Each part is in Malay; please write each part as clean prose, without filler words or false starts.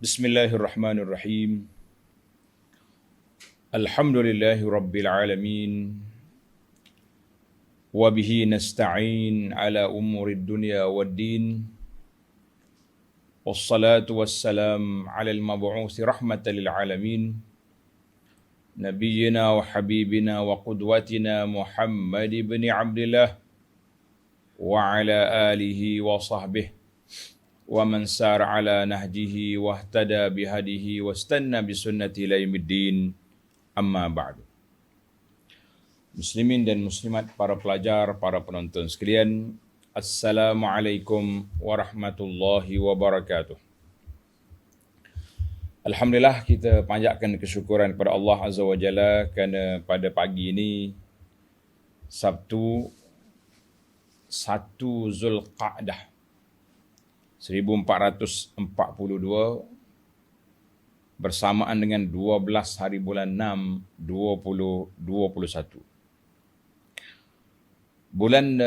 Bismillahirrahmanirrahim. Alhamdulillahi rabbil alamin. Wa bihi nasta'in ala umurid dunya waddin. Wassalatu wassalam ala al-mab'uthi rahmatan lil alamin. Nabiyyina wa habibina wa qudwatina Muhammad ibn Abdullah wa ala alihi wa sahbihi wa man sar ala nahjihi wahtada bihadihi wastanna bisunnati ila yaumiddin, amma ba'du. Muslimin dan muslimat, para pelajar, para penonton sekalian, Assalamualaikum warahmatullahi wabarakatuh. Alhamdulillah, kita panjatkan kesyukuran kepada Allah Azza wa Jalla kerana pada pagi ini Sabtu 1 Zulqa'dah 1442 bersamaan dengan 12 hari bulan 6 2021. Bulan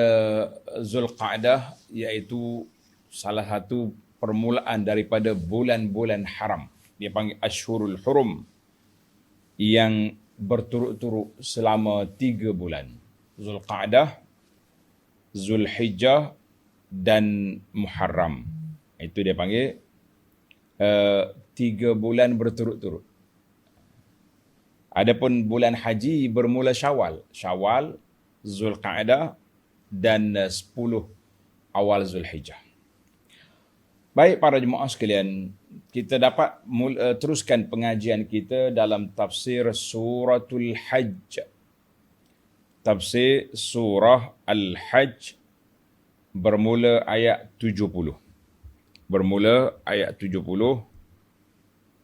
Zulqa'dah iaitu salah satu permulaan daripada bulan-bulan haram. Dia panggil Ashhurul Hurum yang berturut-turut selama 3 bulan. Zulqa'dah, Zulhijjah dan Muharram. Itu dia panggil 3 bulan berturut-turut. Adapun bulan haji bermula Syawal, Zulqa'dah dan 10 awal Zulhijjah. Baik para jemaah sekalian, kita dapat teruskan pengajian kita dalam tafsir suratul Hajj. Tafsir surah Al-Hajj bermula ayat 70.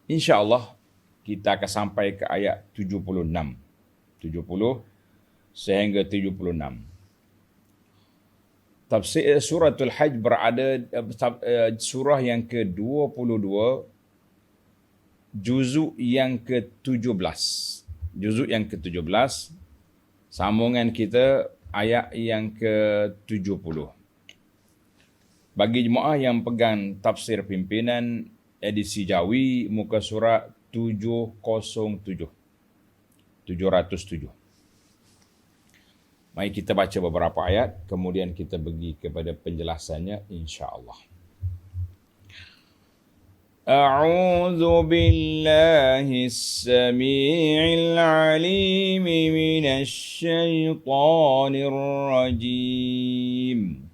InsyaAllah kita akan sampai ke ayat 76. 70 sehingga 76. Tafsir suratul Hajj berada surah yang ke-22, juzuk yang ke-17. Juzuk yang ke-17, sambungan kita ayat yang ke-70. Bagi jemaah yang pegang tafsir pimpinan edisi Jawi, muka surat 707. Mari kita baca beberapa ayat, kemudian kita pergi kepada penjelasannya insya-Allah. A'udzu billahis samii'il 'aliim minasy syaithaanir rajiim.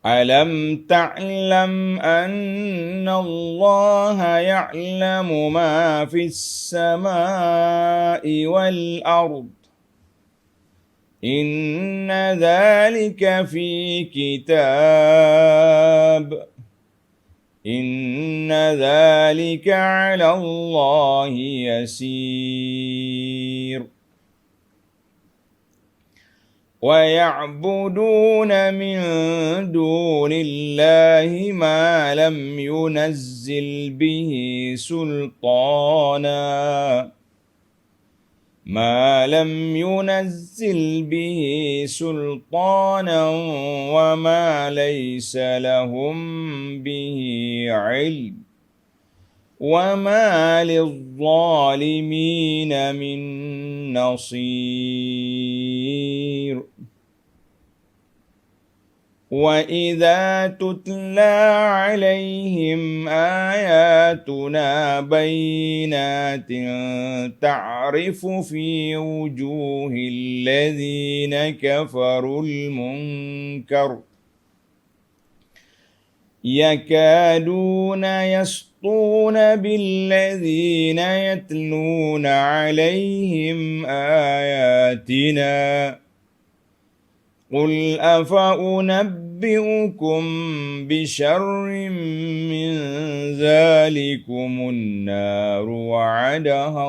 ألم تعلم أن الله يعلم ما في السماء والأرض إن ذلك في كتاب إن ذلك على الله يسير ويعبدون من دون الله ما لم ينزل به سلطانا وما ليس لهم به علم وما للظالمين من نصير وإذا تتلى عليهم آياتنا بينات تعرف في وجوه الذين كفروا المنكر يكادون يسطون بالذين يتلون عليهم آياتنا قل أفأنبئكم بشر من ذلكم النار وعدها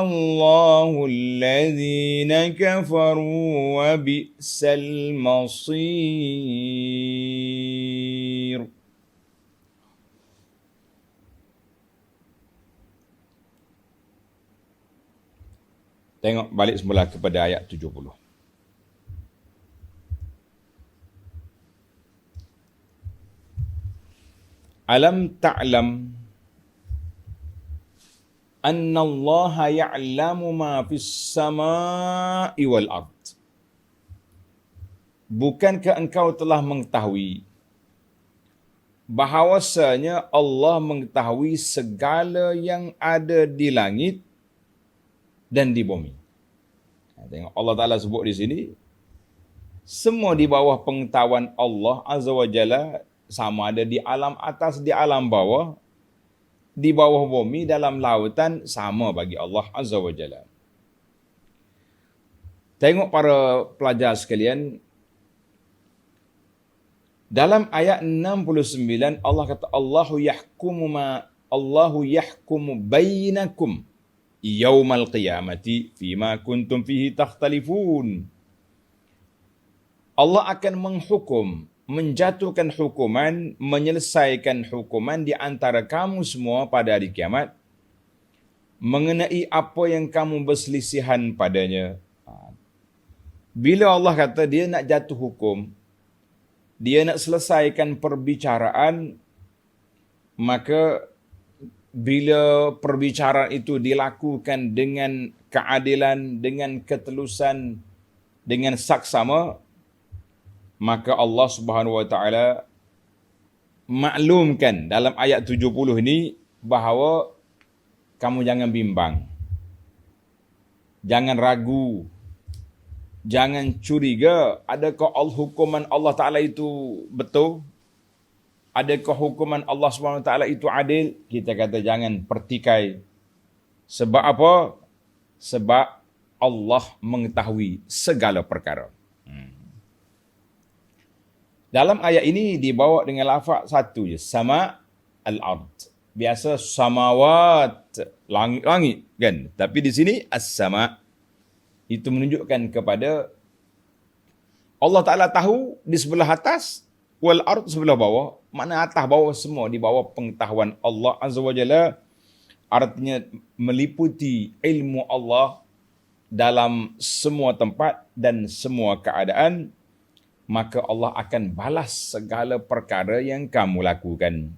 الله الذين كفروا وبئس المصير. Tengok balik semula kepada ayat 70. Alam ta'lam anna Allah ya'lamu ma fis sama'i wal ard. Bukankah engkau telah mengetahui bahawasanya Allah mengetahui segala yang ada di langit dan di bumi. Tengok Allah Ta'ala sebut di sini, semua di bawah pengetahuan Allah Azza wa Jalla, sama ada di alam atas, di alam bawah, di bawah bumi, dalam lautan, sama bagi Allah Azza wa Jalla. Tengok para pelajar sekalian, dalam ayat 69 Allah kata Allahu yahkumu bainakum yaumal qiyamati fima kuntum fihi takhtalifun. Allah akan menghukum, menjatuhkan hukuman, menyelesaikan hukuman di antara kamu semua pada hari kiamat mengenai apa yang kamu berselisihan padanya. Bila Allah kata dia nak jatuh hukum, dia nak selesaikan perbicaraan, maka bila perbicaraan itu dilakukan dengan keadilan, dengan ketelusan, dengan saksama, maka Allah Subhanahu wa taala maklumkan dalam ayat 70 ini bahawa kamu jangan bimbang, jangan ragu, jangan curiga, adakah hukuman Allah Ta'ala itu betul? Adakah hukuman Allah SWT itu adil? Kita kata jangan pertikai. Sebab apa? Sebab Allah mengetahui segala perkara. Dalam ayat ini dibawa dengan lafaz satu je, sama al-ard. Biasa samawat, langit kan? Tapi di sini as-sama. Itu menunjukkan kepada Allah Ta'ala tahu di sebelah atas, wal ard sebelah bawah. Mana atas bawah semua di bawah pengetahuan Allah Azza wa Jalla. Artinya meliputi ilmu Allah dalam semua tempat dan semua keadaan. Maka Allah akan balas segala perkara yang kamu lakukan.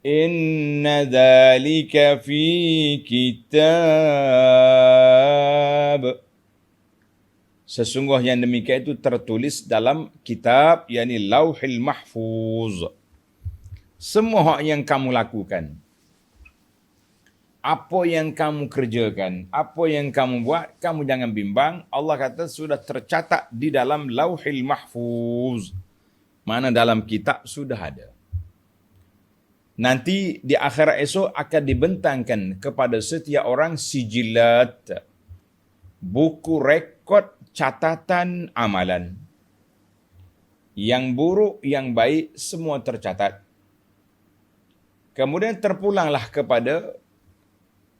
Inna dhalika fi kitab. Sesungguhnya demikian itu tertulis dalam kitab, yakni Lauhil Mahfuz. Semua yang kamu lakukan, apa yang kamu kerjakan, apa yang kamu buat, kamu jangan bimbang. Allah kata sudah tercatat di dalam Lauhil Mahfuz. Mana dalam kitab sudah ada. Nanti di akhirat esok akan dibentangkan kepada setiap orang sijilat, buku rekod catatan amalan. Yang buruk, yang baik, semua tercatat. Kemudian terpulanglah kepada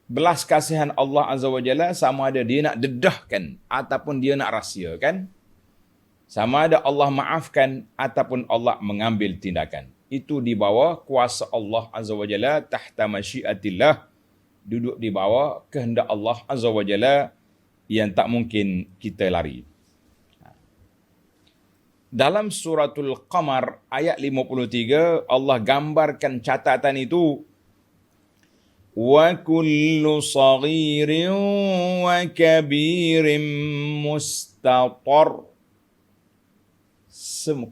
belas kasihan Allah Azza wa Jalla, sama ada dia nak dedahkan ataupun dia nak rahsiakan. Sama ada Allah maafkan ataupun Allah mengambil tindakan. Itu di bawah kuasa Allah Azza wa Jalla, tahta masyiatillah, duduk di bawah kehendak Allah Azza wa Jalla yang tak mungkin kita lari. Dalam suratul Qamar ayat 53 Allah gambarkan catatan itu, wa kullu saghirin wa kabirin mustatar.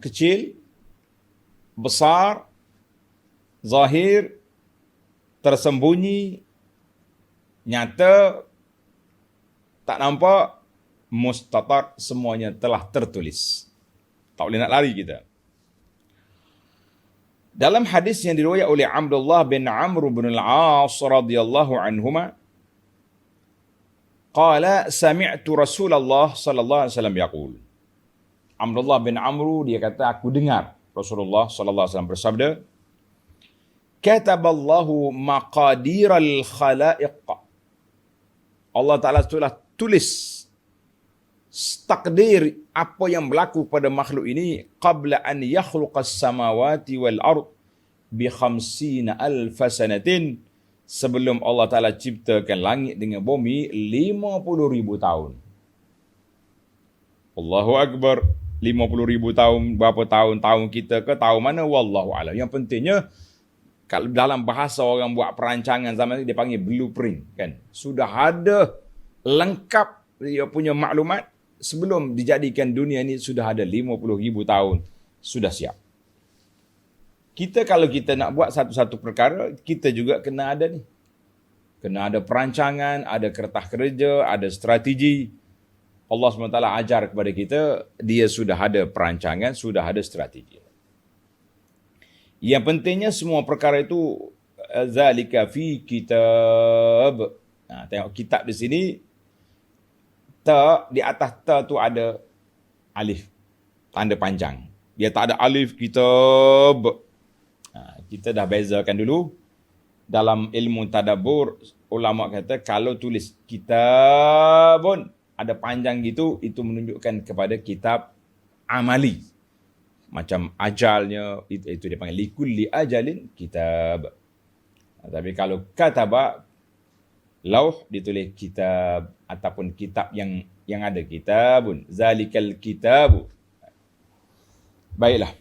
Kecil, besar, zahir, tersembunyi, nyata, tak nampak, mustatar, semuanya telah tertulis. Tak boleh nak lari kita. Dalam hadis yang diriwayat oleh Abdullah bin Amr bin al-As radhiyallahu anhuma, qala sami'tu Rasulullah sallallahu alaihi wasallam yaqul. Abdullah bin Amr dia kata, aku dengar Rasulullah sallallahu alaihi wasallam bersabda, kataballahu maqadiral khalaiq. Allah Ta'ala telah tulis takdir apa yang berlaku pada makhluk ini qabla an yakhluqas samawati wal ard bi 50,000 sanatin, sebelum Allah Ta'ala ciptakan langit dengan bumi 50,000 tahun. Allahu Akbar. 50,000 tahun, berapa tahun kita ke tahun mana, wallahu a'lam. Yang pentingnya, kalau dalam bahasa orang buat perancangan zaman ni, dia panggil blueprint, kan. Sudah ada lengkap dia punya maklumat sebelum dijadikan dunia ni, sudah ada 50,000 tahun, sudah siap. Kita kalau kita nak buat satu-satu perkara, kita juga kena ada ni. Kena ada perancangan, ada kertas kerja, ada strategi. Allah SWT ajar kepada kita, dia sudah ada perancangan, sudah ada strategi. Yang pentingnya semua perkara itu, zalika fi kitab. Tengok kitab di sini, ta, di atas ta tu ada alif, tanda panjang. Dia tak ada alif kitab. Kita dah bezakan dulu. Dalam ilmu tadabbur, ulama kata kalau tulis kitabun ada panjang gitu, itu menunjukkan kepada kitab amali. Macam ajalnya, itu dia panggil likulli ajalin kitab. Tapi kalau kataba, lauh ditulis kitab, ataupun kitab yang ada kitabun, zalikal kitabu. Baiklah.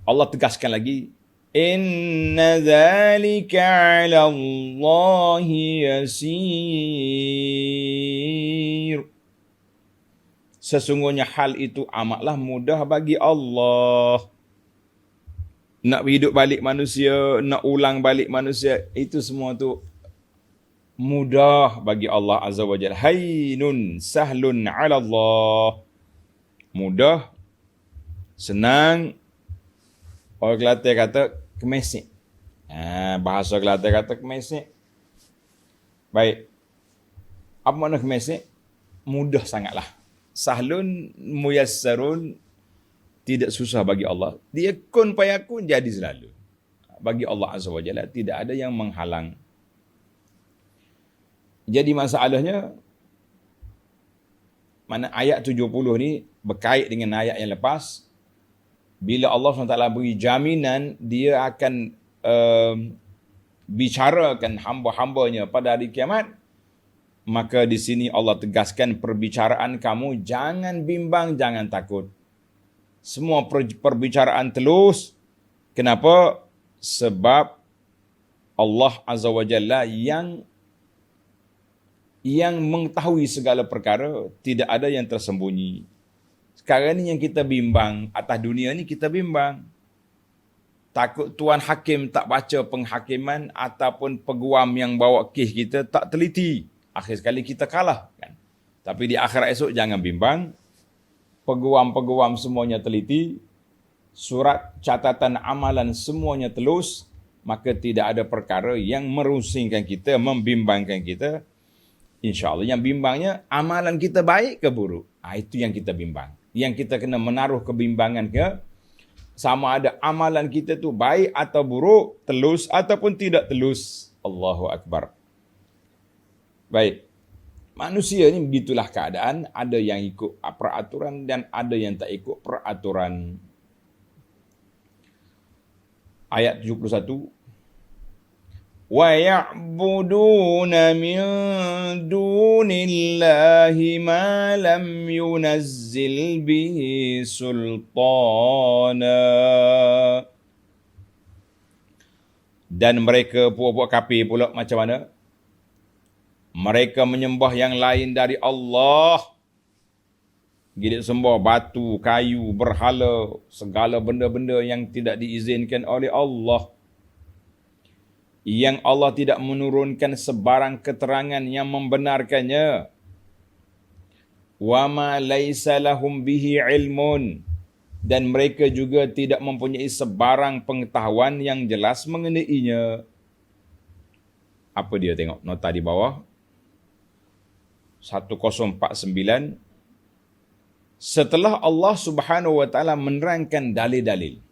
Allah tegaskan lagi, inna zalika 'ala Allahi yasir. Sesungguhnya hal itu amatlah mudah bagi Allah. Nak hidup balik manusia, nak ulang balik manusia, itu semua tu mudah bagi Allah Azza wa Jalla. Hainun sahlun 'ala Allah. Mudah, senang. Orang Kelantan kata kemesik. Bahasa Kelantan kata kemesik. Baik. Apa makna kemesik? Mudah sangatlah. Sahlun muyassarun, tidak susah bagi Allah. Dia kun payakun jadi selalu. Bagi Allah Azza wa Jalla tidak ada yang menghalang. Jadi masalahnya, mana ayat 70 ni berkait dengan ayat yang lepas. Bila Allah SWT beri jaminan, dia akan bicarakan hamba-hambanya pada hari kiamat, maka di sini Allah tegaskan perbicaraan kamu jangan bimbang, jangan takut. Semua perbicaraan telus. Kenapa? Sebab Allah Azza wa Jalla yang mengetahui segala perkara, tidak ada yang tersembunyi. Sekarang ni yang kita bimbang, atas dunia ni kita bimbang. Takut Tuan Hakim tak baca penghakiman, ataupun peguam yang bawa kes kita tak teliti. Akhir sekali kita kalah, kan? Tapi di akhirat esok jangan bimbang. Peguam-peguam semuanya teliti. Surat catatan amalan semuanya telus. Maka tidak ada perkara yang merusingkan kita, membimbangkan kita. InsyaAllah yang bimbangnya amalan kita baik ke buruk. Itu yang kita bimbang. Yang kita kena menaruh kebimbangan ke, sama ada amalan kita tu baik atau buruk, telus ataupun tidak telus. Allahu Akbar. Baik. Manusia ni begitulah keadaan. Ada yang ikut peraturan dan ada yang tak ikut peraturan. Ayat 71. وَيَعْبُدُونَ مِن دُونِ اللَّهِ مَا لَمْ يُنَزِّلْ بِهِ سُلْطَانًا. Dan mereka puak-puak kafir pula macam mana? Mereka menyembah yang lain dari Allah. Gila sembah batu, kayu, berhala, segala benda-benda yang tidak diizinkan oleh Allah. Yang Allah tidak menurunkan sebarang keterangan yang membenarkannya. Wa ma laisa lahum bihi ilmun, dan mereka juga tidak mempunyai sebarang pengetahuan yang jelas mengenainya. Apa dia tengok nota di bawah? 1049. Setelah Allah Subhanahu wa taala menerangkan dalil-dalil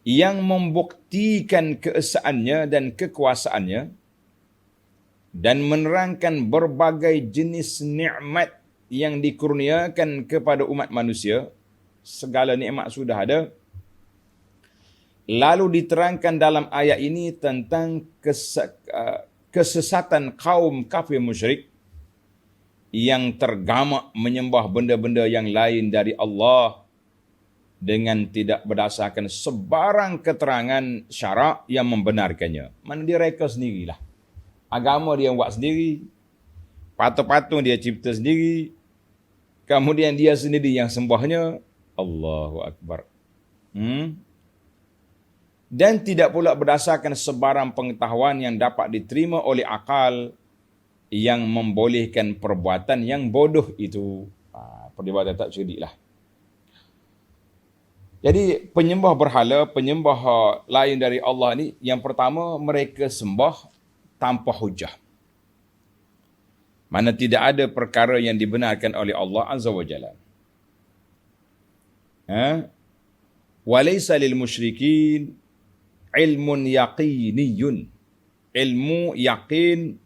yang membuktikan keesaannya dan kekuasaannya, dan menerangkan berbagai jenis nikmat yang dikurniakan kepada umat manusia, segala nikmat sudah ada. Lalu diterangkan dalam ayat ini tentang kesesatan kaum kafir musyrik yang tergamak menyembah benda-benda yang lain dari Allah dengan tidak berdasarkan sebarang keterangan syarak yang membenarkannya. Mana dia reka sendirilah. Agama dia buat sendiri. Patung-patung dia cipta sendiri. Kemudian dia sendiri yang sembahnya. Allahu Akbar. Dan tidak pula berdasarkan sebarang pengetahuan yang dapat diterima oleh akal yang membolehkan perbuatan yang bodoh itu. Perbuatan tak cerdik lah. Jadi penyembah berhala, penyembah lain dari Allah ni, yang pertama mereka sembah tanpa hujah. Mana tidak ada perkara yang dibenarkan oleh Allah Azza wa Jalla. Walaysa lil musyrikin ilmun yaqiniyun. Ilmu yakin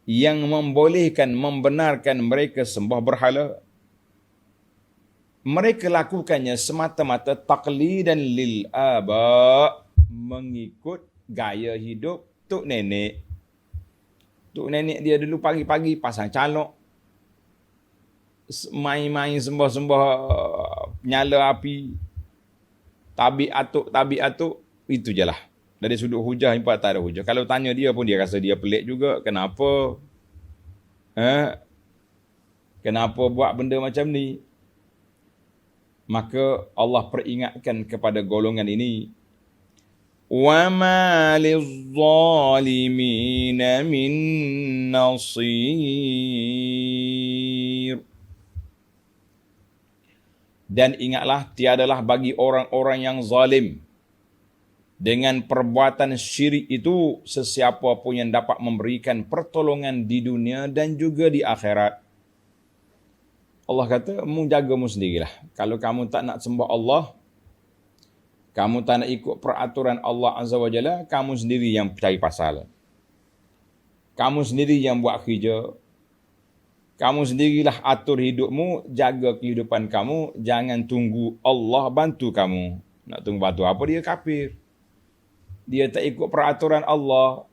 yang membolehkan, membenarkan mereka sembah berhala. Mereka lakukannya semata-mata taqlidan lil aba, mengikut gaya hidup tok nenek. Tok nenek dia dulu pagi-pagi pasang calok, main-main sembah-sembah, nyala api, tabi atuk, itu je lah. Dari sudut hujah, empat tak ada hujah. Kalau tanya dia pun dia rasa dia pelik juga. Kenapa? Kenapa buat benda macam ni? Maka Allah peringatkan kepada golongan ini. وَمَا لِلظَّالِمِينَ مِنْ نَصِيرٍ. Dan ingatlah, tiadalah bagi orang-orang yang zalim dengan perbuatan syirik itu sesiapa pun yang dapat memberikan pertolongan di dunia dan juga di akhirat. Allah kata, mu jagamu sendirilah. Kalau kamu tak nak sembah Allah, kamu tak nak ikut peraturan Allah Azza wa Jalla, kamu sendiri yang cari pasal. Kamu sendiri yang buat kerja. Kamu sendirilah atur hidupmu, jaga kehidupan kamu, jangan tunggu Allah bantu kamu. Nak tunggu bantu apa? Dia kafir. Dia tak ikut peraturan Allah.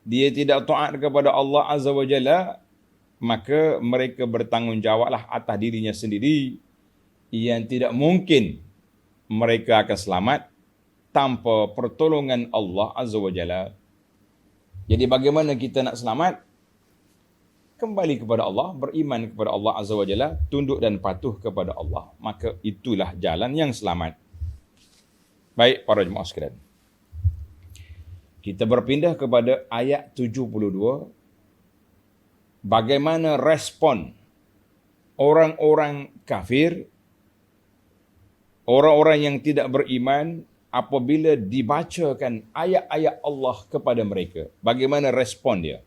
Dia tidak taat kepada Allah Azza wa Jalla, maka mereka bertanggungjawablah atas dirinya sendiri, yang tidak mungkin mereka akan selamat tanpa pertolongan Allah Azza wa Jalla. Jadi bagaimana kita nak selamat? Kembali kepada Allah, beriman kepada Allah Azza wa Jalla, tunduk dan patuh kepada Allah. Maka itulah jalan yang selamat. Baik para jemaah sekalian. Kita berpindah kepada ayat 72. Bagaimana respon orang-orang kafir, orang-orang yang tidak beriman apabila dibacakan ayat-ayat Allah kepada mereka. Bagaimana respon dia?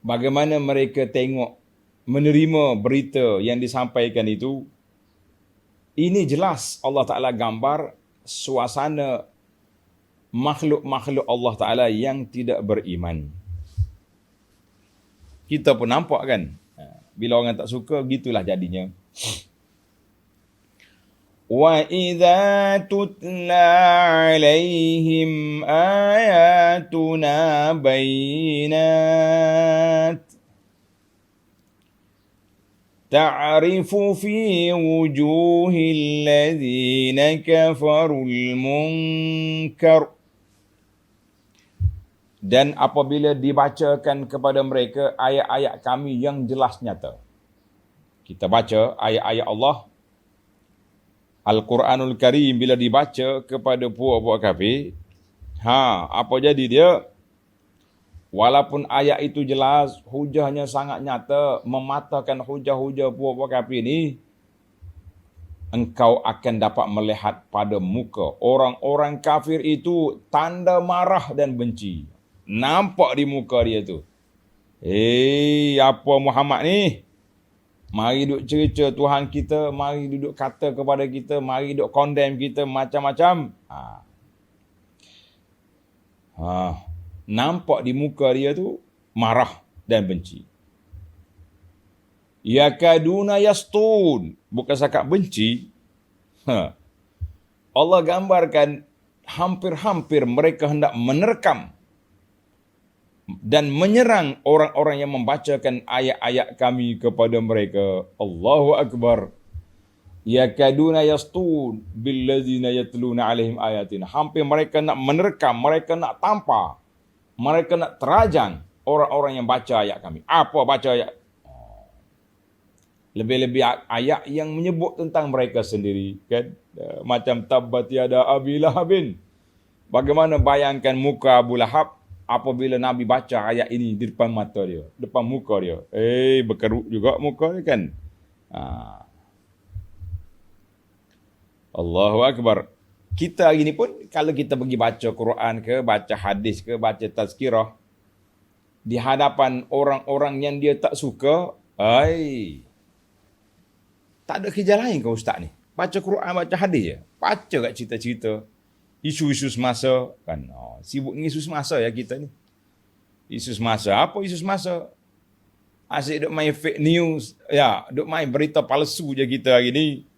Bagaimana mereka tengok, menerima berita yang disampaikan itu? Ini jelas Allah Ta'ala gambar suasana makhluk-makhluk Allah Ta'ala yang tidak beriman. Kita pun nampak kan? Bila orang tak suka, gitulah jadinya. وَإِذَا تُتْلَى عَلَيْهِمْ آيَاتُنَا بَيِّنَاتٍ تَعْرِفُ فِي وُجُوهِ الَّذِينَ كَفَرُوا الْمُنكَرَ. Dan apabila dibacakan kepada mereka ayat-ayat kami yang jelas nyata. Kita baca ayat-ayat Allah, Al-Quranul Karim, bila dibaca kepada puak-puak kafir, apa jadi dia? Walaupun ayat itu jelas, hujahnya sangat nyata, mematahkan hujah-hujah puak-puak kafir ni, engkau akan dapat melihat pada muka orang-orang kafir itu tanda marah dan benci. Nampak di muka dia tu. Apa Muhammad ni? Mari duduk cerca Tuhan kita, mari duduk kata kepada kita, mari duduk condemn kita macam-macam. Nampak di muka dia tu marah dan benci. Yakaduna yastun, bukan sakat benci. Allah gambarkan hampir-hampir mereka hendak menerkam dan menyerang orang-orang yang membacakan ayat-ayat kami kepada mereka. Allahu Akbar. Yakaduna yastun billazina yatluna alaihim ayatina. Hampir mereka nak menerkam, mereka nak tampar, mereka nak terajang orang-orang yang baca ayat kami. Apa baca ayat? Lebih-lebih ayat yang menyebut tentang mereka sendiri, kan? Macam tabbat yada abi lahabin. Bagaimana bayangkan muka Abu Lahab apabila Nabi baca ayat ini di depan mata dia, depan muka dia. Berkerut juga muka dia, kan? Allahu Akbar. Kita hari ni pun kalau kita pergi baca Quran ke, baca hadis ke, baca tazkirah di hadapan orang-orang yang dia tak suka, tak ada kerja lain ke ustaz ni? Baca Quran, baca hadis je. Baca kat cerita-cerita isu-isu semasa, kan? Sibuk dengan isu semasa ya kita ni. Isu semasa. Apa isu semasa? Asyik duk main fake news, ya, duk main berita palsu je kita hari ni.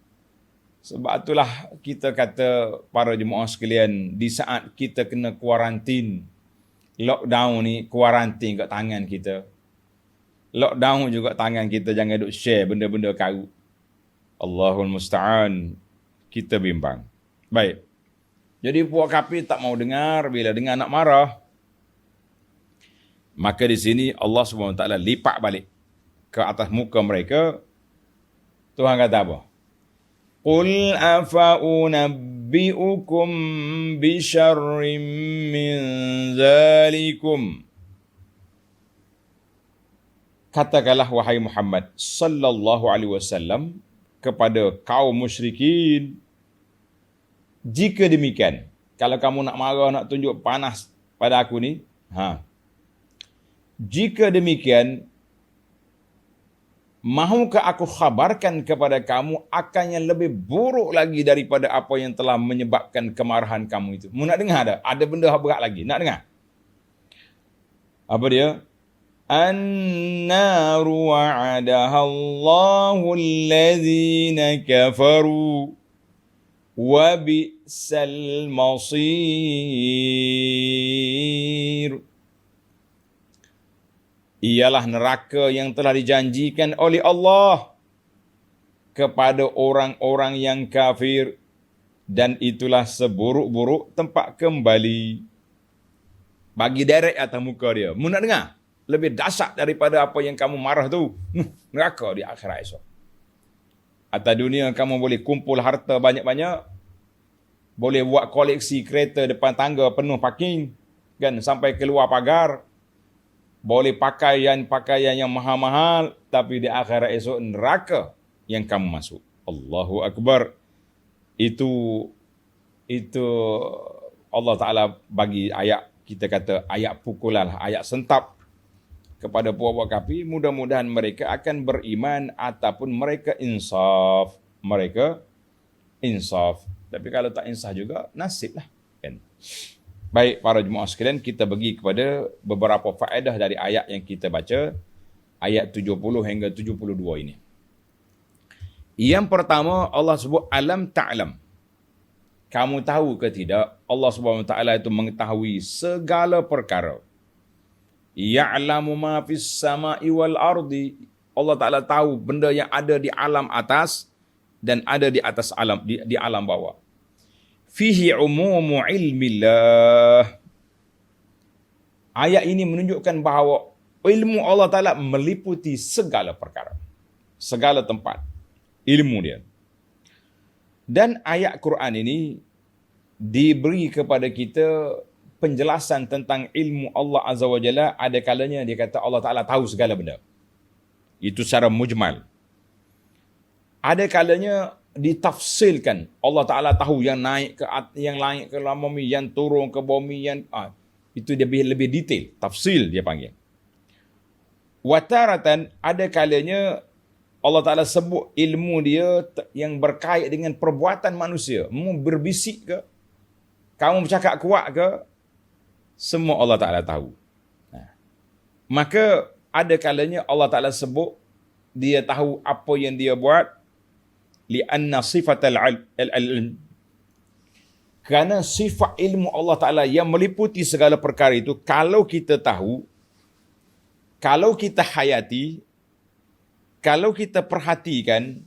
Sebab itulah kita kata para jemaah sekalian, di saat kita kena kuarantin, lockdown ni kuarantin kat tangan kita. Lockdown juga tangan kita, jangan duk share benda-benda karut. Allahul Musta'an, kita bimbang. Baik. Jadi puak kafir tak mau dengar, bila dengar nak marah. Maka di sini Allah SWT lipat balik ke atas muka mereka. Tuhan kata apa? Qul afa'unabbi'ukum bisyarrim min zalikum. Katakanlah wahai Muhammad sallallahu alaihi wasallam kepada kaum musyrikin, jika demikian, kalau kamu nak marah, nak tunjuk panas pada aku ni, jika demikian, mahukah aku khabarkan kepada kamu akan yang lebih buruk lagi daripada apa yang telah menyebabkan kemarahan kamu itu? Mu nak dengar ada? Ada benda berat lagi. Nak dengar? Apa dia? An-naru wa'adaha Allahu alladhina kafaru wa bi'sal masir. Ialah neraka yang telah dijanjikan oleh Allah kepada orang-orang yang kafir, dan itulah seburuk-buruk tempat kembali. Bagi direct atas muka dia. Mu nak dengar? Lebih dahsyat daripada apa yang kamu marah tu. Neraka di akhirat esok. Atas dunia kamu boleh kumpul harta banyak-banyak. Boleh buat koleksi kereta depan tangga penuh parking, kan, sampai keluar pagar. Boleh pakaian yang mahal-mahal, tapi di akhirat esok neraka yang kamu masuk. Allahu Akbar. Itu Allah Ta'ala bagi ayat, kita kata ayat pukulan, ayat sentap kepada puak-puak kafir. Mudah-mudahan mereka akan beriman ataupun mereka insaf. Mereka insaf. Tapi kalau tak insaf juga, nasib lah, kan? Baik para jemaah sekalian, kita pergi kepada beberapa faedah dari ayat yang kita baca, ayat 70 hingga 72 ini. Yang pertama, Allah sebut alam ta'lam. Kamu tahu ke tidak, Allah SWT itu mengetahui segala perkara. Ya'lamu ma fis sama'i wal ardi. Allah Ta'ala tahu benda yang ada di alam atas dan ada di atas alam, di alam bawah. Fihi umumu ilmillah. Ayat ini menunjukkan bahawa ilmu Allah Ta'ala meliputi segala perkara, segala tempat, ilmu dia. Dan ayat Quran ini diberi kepada kita penjelasan tentang ilmu Allah Azza wa Jalla. Ada kalanya dia kata Allah Ta'ala tahu segala benda. Itu secara mujmal. Ada kalanya ditafsilkan. Allah Ta'ala tahu yang naik ke bumi, yang turun ke bumi, itu dia lebih detail. Tafsil dia panggil. Wataratan, ada kalanya Allah Ta'ala sebut ilmu dia yang berkait dengan perbuatan manusia. Mu berbisik ke, kamu bercakap kuat ke, semua Allah Ta'ala tahu. Maka ada kalanya Allah Ta'ala sebut dia tahu apa yang dia buat, li'anna sifatal ilm, kerana sifat ilmu Allah Ta'ala yang meliputi segala perkara itu, kalau kita tahu, kalau kita hayati, kalau kita perhatikan,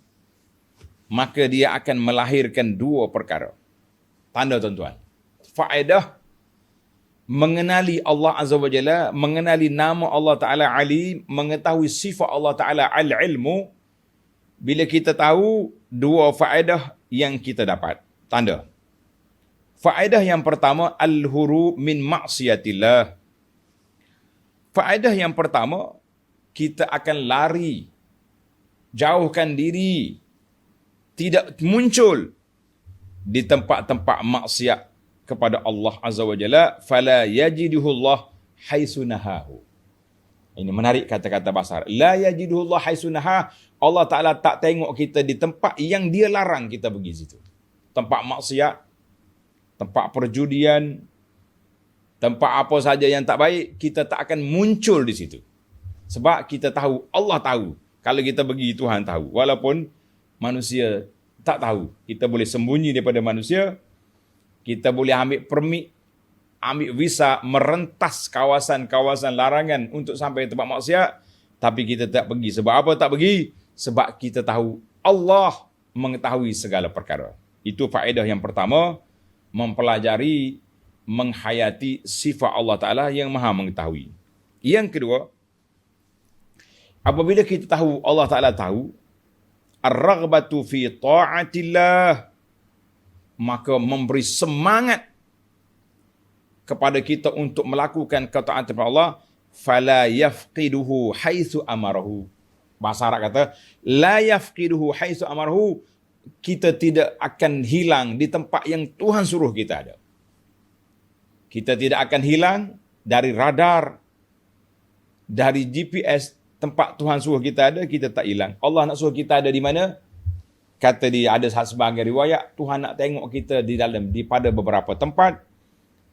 maka dia akan melahirkan dua perkara. Tanda tuan-tuan. Faedah mengenali Allah Azza wa Jalla, mengenali nama Allah Ta'ala Alim, mengetahui sifat Allah Ta'ala Al-Ilmu. Bila kita tahu dua faedah yang kita dapat. Tanda. Faedah yang pertama, al-huru min maksiatillah. Faedah yang pertama, kita akan lari, jauhkan diri, tidak muncul di tempat-tempat maksiat kepada Allah Azza wa Jalla. Fala yajiduhullah haitsu nahahu. Ini menarik kata-kata bahasa Arab. La yajiduhullah haitsu naha. Allah Ta'ala tak tengok kita di tempat yang dia larang kita pergi situ. Tempat maksiat, tempat perjudian, tempat apa saja yang tak baik, kita tak akan muncul di situ. Sebab kita tahu, Allah tahu. Kalau kita pergi, Tuhan tahu. Walaupun manusia tak tahu. Kita boleh sembunyi daripada manusia. Kita boleh ambil permit, ambil visa, merentas kawasan-kawasan larangan untuk sampai tempat maksiat. Tapi kita tak pergi. Sebab apa tak pergi? Sebab kita tahu Allah mengetahui segala perkara. Itu faedah yang pertama. Mempelajari, menghayati sifat Allah Ta'ala yang maha mengetahui. Yang kedua, apabila kita tahu Allah Ta'ala tahu, ar-raghbatu fi ta'atillah, maka memberi semangat kepada kita untuk melakukan ketaatan kepada Allah, fala yafqiduhu haitsu amarahu. Bahasa Arab kata, la yafqiduhu haitsu amarahu, kita tidak akan hilang di tempat yang Tuhan suruh kita ada. Kita tidak akan hilang dari radar, dari GPS, tempat Tuhan suruh kita ada, kita tak hilang. Allah nak suruh kita ada di mana? Kata dia, ada sebahagian riwayat, Tuhan nak tengok kita pada beberapa tempat.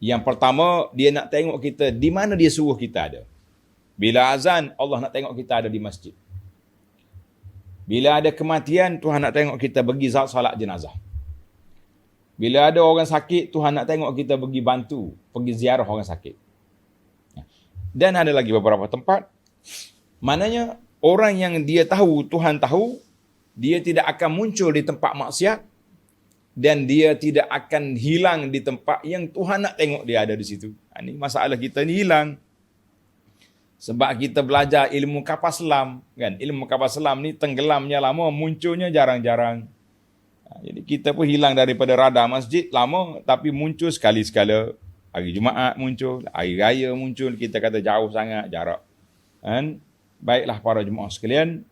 Yang pertama, dia nak tengok kita di mana dia suruh kita ada. Bila azan, Allah nak tengok kita ada di masjid. Bila ada kematian, Tuhan nak tengok kita pergi salat jenazah. Bila ada orang sakit, Tuhan nak tengok kita pergi bantu, pergi ziarah orang sakit. Dan ada lagi beberapa tempat. Maknanya, orang yang dia tahu, Tuhan tahu, dia tidak akan muncul di tempat maksiat, dan dia tidak akan hilang di tempat yang Tuhan nak tengok dia ada di situ. Ini masalah kita ni hilang. Sebab kita belajar ilmu kapal selam, kan? Ilmu kapal selam ni tenggelamnya lama, munculnya jarang-jarang. Jadi kita pun hilang daripada radar masjid lama, tapi muncul sekali-sekala. Hari Jumaat muncul, hari raya muncul, kita kata jauh sangat jarak. Kan? Baiklah para jemaah sekalian,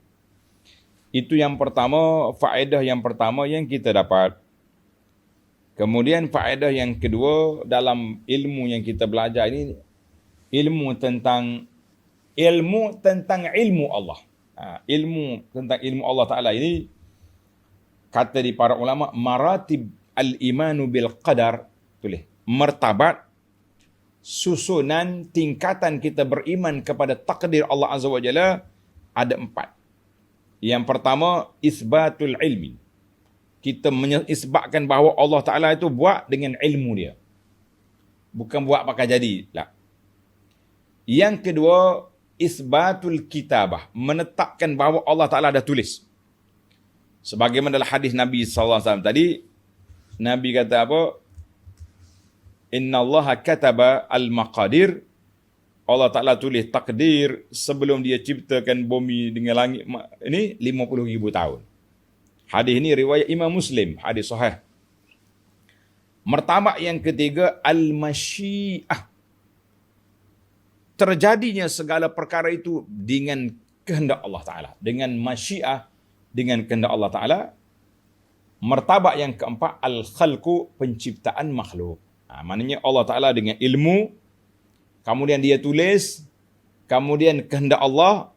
itu yang pertama, faedah yang pertama yang kita dapat. Kemudian faedah yang kedua dalam ilmu yang kita belajar ini, ilmu tentang ilmu Allah. Ilmu tentang ilmu Allah Ta'ala ini, kata di para ulama, maratib al-imanu bil qadar, tulis, martabat, susunan, tingkatan kita beriman kepada takdir Allah Azza wa Jalla, ada 4. Yang pertama, isbatul ilmi. Kita menyisbatkan bahawa Allah Ta'ala itu buat dengan ilmu dia. Bukan buat pakai jadi. Tak. Yang kedua, isbatul kitabah. Menetapkan bahawa Allah Ta'ala dah tulis. Sebagaimana dalam hadis Nabi SAW tadi, Nabi kata apa? Inna Allah kataba al-maqadir. Allah Ta'ala tulis takdir sebelum dia ciptakan bumi dengan langit ini 50,000 tahun. Hadis ini riwayat Imam Muslim, hadis sahih. Martabat yang ketiga, al-masyiah. Terjadinya segala perkara itu dengan kehendak Allah Ta'ala. Dengan masyiah, dengan kehendak Allah Ta'ala. Martabat yang keempat, al-khalqu, penciptaan makhluk. Maknanya Allah Ta'ala dengan ilmu, kemudian dia tulis, kemudian kehendak Allah,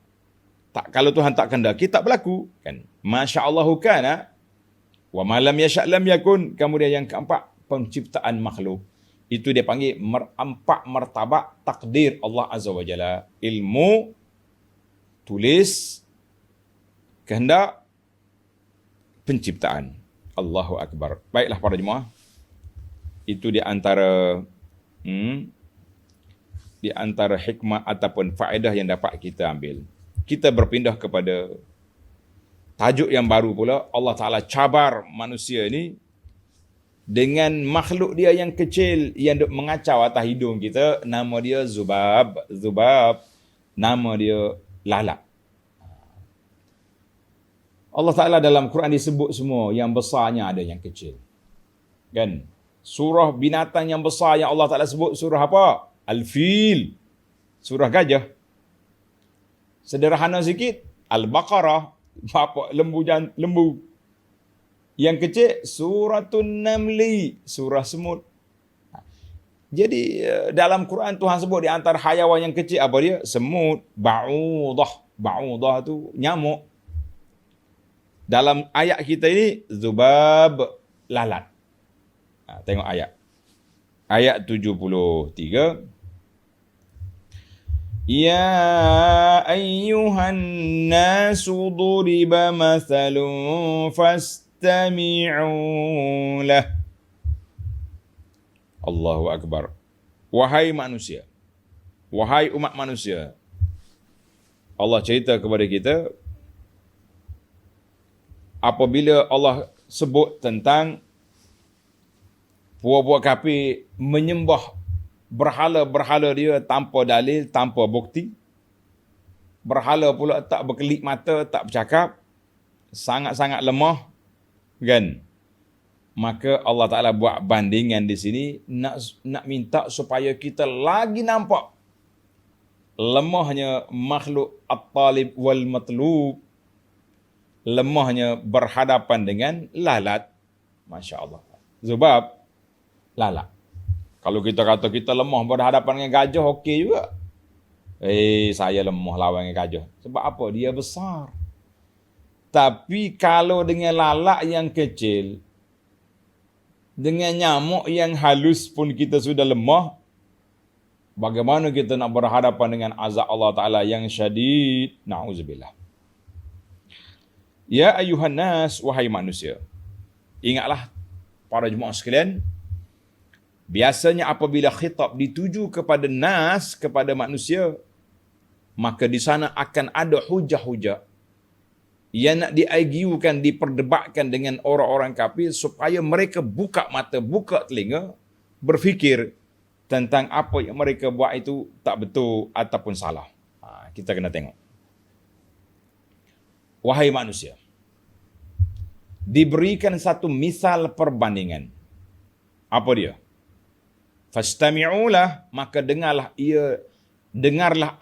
kalau Tuhan tak kehendaki, tak berlaku. Kan? Masya Allahu kana, wa malam yasha' lam yakun. Kemudian yang keempat, penciptaan makhluk. Itu dia panggil 4 martabat takdir Allah Azza wa Jalla. Ilmu, tulis, kehendak, penciptaan. Allahu Akbar. Baiklah para jemaah. Itu di antara di antara hikmah ataupun faedah yang dapat kita ambil. Kita berpindah kepada tajuk yang baru pula. Allah Ta'ala cabar manusia ini dengan makhluk dia yang kecil yang duk mengacau atas hidung kita. Nama dia Zubab. Zubab, nama dia lalat. Allah Ta'ala dalam Quran disebut semua, yang besarnya ada yang kecil. Kan? Surah binatang yang besar yang Allah Ta'ala sebut surah apa? Al-Fil. Surah gajah. Sederhana sikit, Al-Baqarah. Lembu. Yang kecil, Suratun Namli. Surah semut. Jadi dalam Quran Tuhan sebut di antara hayawan yang kecil apa dia? Semut. Ba'udah. Ba'udah tu nyamuk. Dalam ayat kita ini, Zubab, lalat. Tengok ayat. Ayat 73. Ya ayyuhan nasu duriba mathalun fastami'u lah. Allahu Akbar. Wahai manusia. Wahai umat manusia. Allah cerita kepada kita, apabila Allah sebut tentang puak-puak kafir menyembah berhala-berhala dia tanpa dalil, tanpa bukti. Berhala pula tak berkelip mata, tak bercakap. Sangat-sangat lemah. Kan? Maka Allah Ta'ala buat bandingan di sini, nak minta supaya kita lagi nampak lemahnya makhluk at-talib wal matlub, lemahnya berhadapan dengan lalat. Masya Allah. Zubab, lalat. Kalau kita kata kita lemah berhadapan dengan gajah, okey juga. Saya lemah lawan dengan gajah. Sebab apa? Dia besar. Tapi kalau dengan lalat yang kecil, dengan nyamuk yang halus pun kita sudah lemah, bagaimana kita nak berhadapan dengan azab Allah Ta'ala yang syadid? Na'udzubillah. Ya ayuhan nas, wahai manusia. Ingatlah para jemaah sekalian, biasanya apabila khitab dituju kepada nas, kepada manusia, maka di sana akan ada hujah-hujah yang nak diargukan, diperdebatkan dengan orang-orang kafir supaya mereka buka mata, buka telinga, berfikir tentang apa yang mereka buat itu tak betul ataupun salah. Kita kena tengok. Wahai manusia, diberikan satu misal perbandingan. Apa dia? Fastami'ulah, maka dengarlah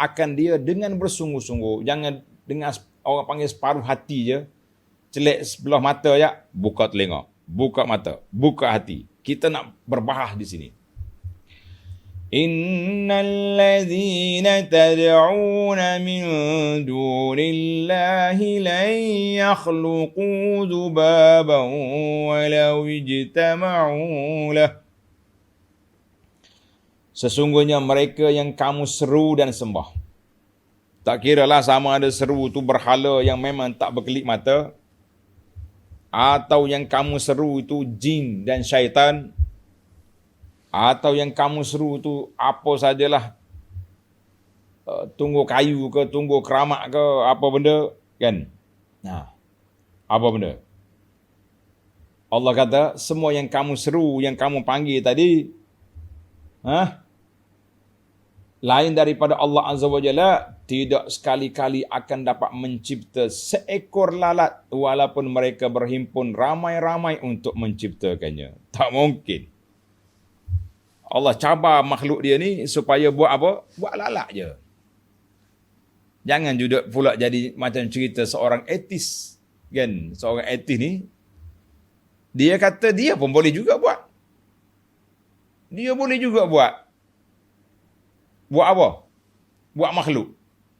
akan dia dengan bersungguh-sungguh. Jangan dengar orang panggil separuh hati je. Celik sebelah mata ya, buka telinga, buka mata, buka hati. Kita nak berbahas di sini. Innal ladzina tad'una min dunillahi lan yakhluqu dhubaban walau ijtama'u lah. Sesungguhnya mereka yang kamu seru dan sembah, tak kiralah sama ada seru itu berhala yang memang tak berkelip mata, atau yang kamu seru itu jin dan syaitan, atau yang kamu seru itu apa sajalah, tunggu kayu ke, tunggu keramat ke, apa benda, kan? Apa benda? Allah kata, semua yang kamu seru, yang kamu panggil tadi, lain daripada Allah Azza wa Jalla, tidak sekali-kali akan dapat mencipta seekor lalat walaupun mereka berhimpun ramai-ramai untuk menciptakannya. Tak mungkin. Allah cabar makhluk dia ni supaya buat apa? Buat lalat je. Jangan juga pula jadi macam cerita seorang etis. Kan? Seorang etis ni, dia kata dia pun boleh juga buat. Dia boleh juga buat. Buat apa? Buat makhluk.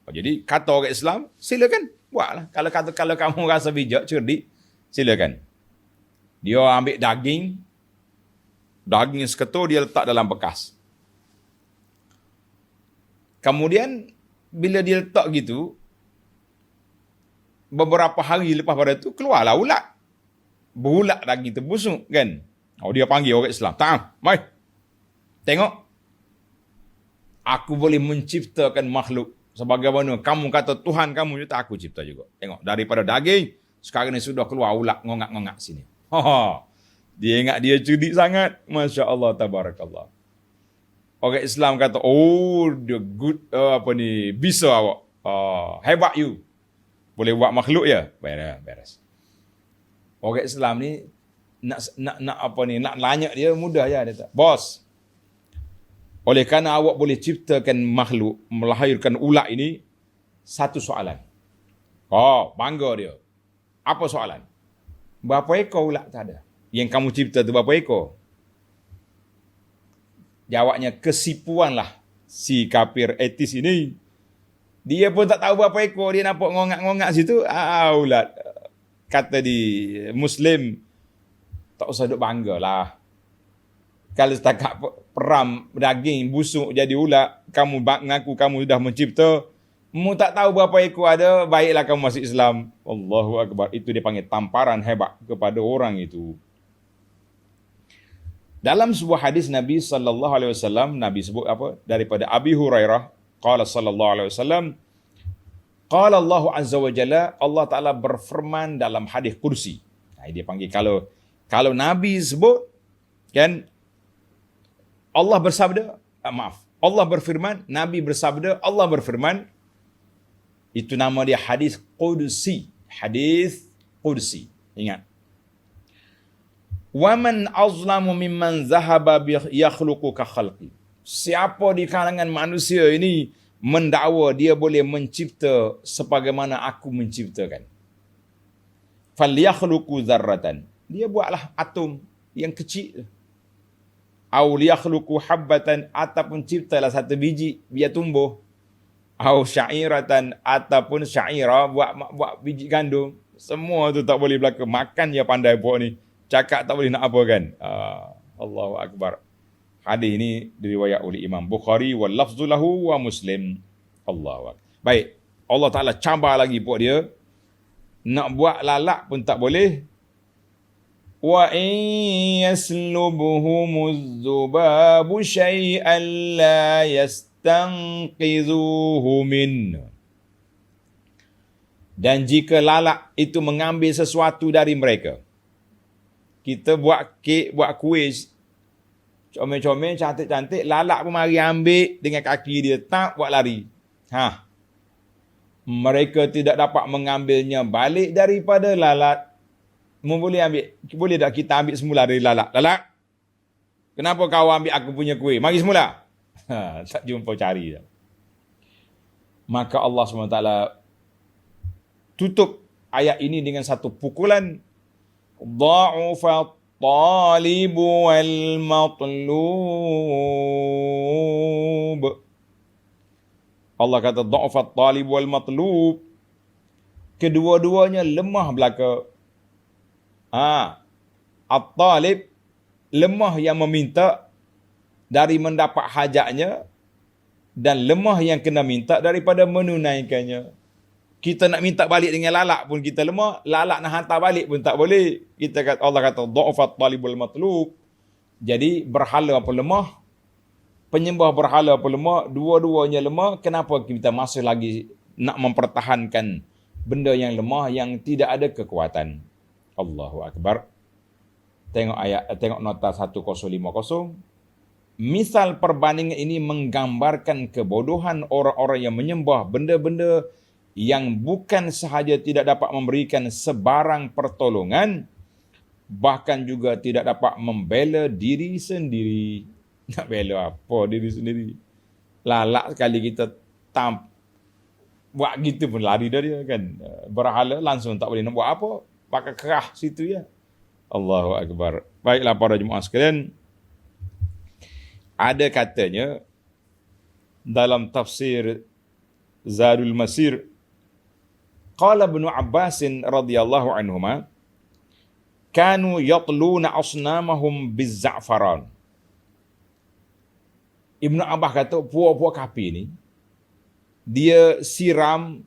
Jadi kata orang Islam, silakan buatlah. Kalau kamu rasa bijak, cerdik, silakan. Dia ambil daging seketul, dia letak dalam bekas. Kemudian bila dia letak gitu, beberapa hari lepas pada itu keluarlah ulat. Berulat daging terbusuk kan. Dia panggil orang Islam. "Tak, mai. Tengok. Aku boleh menciptakan makhluk. Sebagaimana kamu kata Tuhan kamu juga, aku cipta juga. Tengok, daripada daging, sekarang ni sudah keluar ulat ngongak-ngongak sini. Dia ingat dia cerdik sangat. Masya Allah, tabarakallah. Orang Islam kata, oh, the good, bisa awak. Hebat you. Boleh buat makhluk ya? Beres. Orang Islam ni, nak lanyak dia mudah ya. Dia tak. Bos, oleh kerana awak boleh ciptakan makhluk, melahirkan ulat ini, satu soalan. Bangga dia. Apa soalan? Berapa ekor ulat tak ada? Yang kamu cipta tu berapa ekor? Jawabnya, kesipuan lah si kafir etis ini. Dia pun tak tahu berapa ekor, dia nampak ngongak-ngongak situ, ulat. Kata di Muslim, tak usah duk bangga lah. Kalau setakat peram daging busuk jadi ulat, kamu mengaku kamu sudah mencipta, mu tak tahu berapa ekor ada, baiklah kamu masuk Islam. Allahu Akbar. Itu dia panggil tamparan hebat kepada orang itu. Dalam sebuah hadis Nabi sallallahu alaihi wasallam, Nabi sebut apa? Daripada Abi Hurairah, qala sallallahu alaihi wasallam, qala Allah azza wa jalla, Allah Taala berfirman dalam hadis kursi. Dia panggil kalau Nabi sebut kan, Allah bersabda, Allah berfirman, Nabi bersabda, Allah berfirman, itu nama dia hadis qudsi. Hadis qudsi. Ingat. Waman azlamu mimman zahaba yakhluqu ka khalqi. Siapa di kalangan manusia ini mendakwa dia boleh mencipta sebagaimana aku menciptakan. Falyakhluqu dzarratan. Dia buatlah atom yang kecil. Au liyakhluqu habbatan, ataupun ciptalah satu biji biar tumbuh. Au sya'iratan, ataupun sya'ira buat biji gandum. Semua tu tak boleh berlaku. Makan dia pandai buat ni. Cakap tak boleh nak apa kan. Allahu Akbar. Hadis ini diriwayat oleh Imam Bukhari wal lafzu lahu wa Muslim. Allahu Akbar. Baik, Allah Taala cabar lagi buat dia. Nak buat lalak pun tak boleh. Wa in yaslubhumuz zubabu syai'an la yastanqidhuhu min. Dan jika lalak itu mengambil sesuatu dari mereka. Kita buat kek, buat kuih, comel-comel, cantik-cantik, lalak pun mari ambil dengan kaki dia, tak buat lari. Mereka tidak dapat mengambilnya balik daripada lalat. Boleh ambil, boleh tak kita ambil semula dari lalat? Lalat, kenapa kau ambil aku punya kuih? Mari semula. Tak jumpa cari. Maka Allah SWT tutup ayat ini dengan satu pukulan. Dha'ufa talibu wal matlub. Allah kata dha'ufa talibu wal matlub. Kedua-duanya lemah belaka. At-talib, lemah yang meminta dari mendapat hajatnya, dan lemah yang kena minta daripada menunaikannya. Kita nak minta balik dengan lalak pun kita lemah, lalak nak hantar balik pun tak boleh. Allah kata dha'ufat talibul matlub. Jadi berhala apa lemah, penyembah berhala apa lemah, dua-duanya lemah. Kenapa kita masih lagi nak mempertahankan benda yang lemah yang tidak ada kekuatan? Allahu Akbar. Tengok nota 1050. Misal perbandingan ini menggambarkan kebodohan orang-orang yang menyembah benda-benda yang bukan sahaja tidak dapat memberikan sebarang pertolongan, bahkan juga tidak dapat membela diri sendiri. Nak bela apa diri sendiri? Lalak sekali kita buat gitu pun lari dari dia kan. Berhala langsung tak boleh nak buat apa. Pakai kerah situ ya. Allahu Akbar. Baiklah para jemaah sekalian. Ada katanya dalam tafsir Zadul Masir, qala Ibnu Abbas radhiyallahu anhuma, kanu yatluna asnamahum bizza'faran. Ibnu Abbas kata puak-puak kafir ni dia siram